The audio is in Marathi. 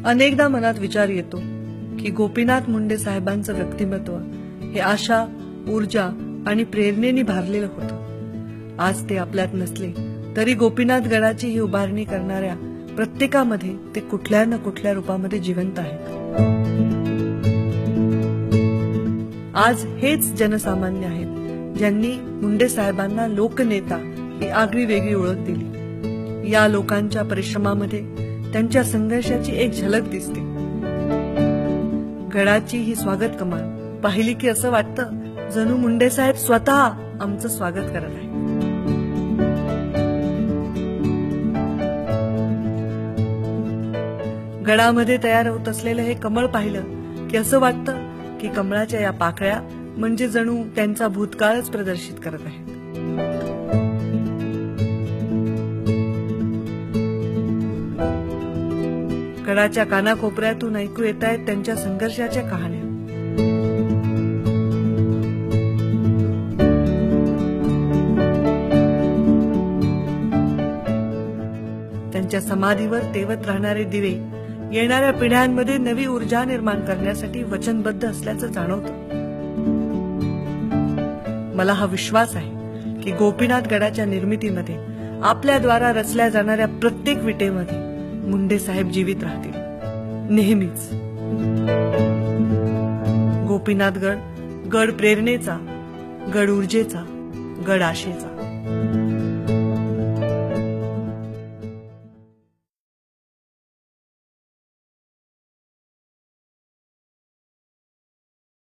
अनेकदा मनात विचार येतो की गोपीनाथ मुंडे साहेबांचं व्यक्तिमत्व हे आशा, ऊर्जा आणि प्रेरणेने भारलेलं होतं. आज ते आपल्यात नसले तरी गोपीनाथ गडाची ही उभारणी करणाऱ्या प्रत्येकामध्ये ते कुठल्या ना कुठल्या रूपामध्ये जिवंत आहेत. आज हेच जनसामान्य आहेत ज्यांनी मुंडे साहेबांना लोकनेता ही आगळी वेगळी ओळख दिली. या लोकांच्या परिश्रमामध्ये त्यांच्या संघर्षाची एक झलक दिसते. गडाची ही स्वागत कमान पाहिली की असं वाटतं जणू मुंडे साहेब स्वतः आमचं स्वागत करत आहेत. गडामध्ये तयार होत असलेलं हे कमळ पाहिलं की असं वाटतं की कमळाच्या या पाकळ्या म्हणजे जणू त्यांचा भूतकाळच प्रदर्शित करत आहेत. गडाच्या कानाकोपऱ्यातून ऐकू येत आहेत त्यांच्या संघर्षाच्या कहाण्या. त्यांच्या समाधीवर तेवत राहणारे दिवे येणाऱ्या पिढ्यांमध्ये नवी ऊर्जा निर्माण करण्यासाठी वचनबद्ध असल्याचं जाणवतं. मला हा विश्वास आहे की गोपीनाथ गडाच्या निर्मितीमध्ये आपल्याद्वारा रचल्या जाणाऱ्या प्रत्येक विटेमध्ये मुंडे साहेब जीवित राहतील, नेहमीच. गोपीनाथ गड, गड प्रेरणेचा, गड ऊर्जेचा, गड आशेचा.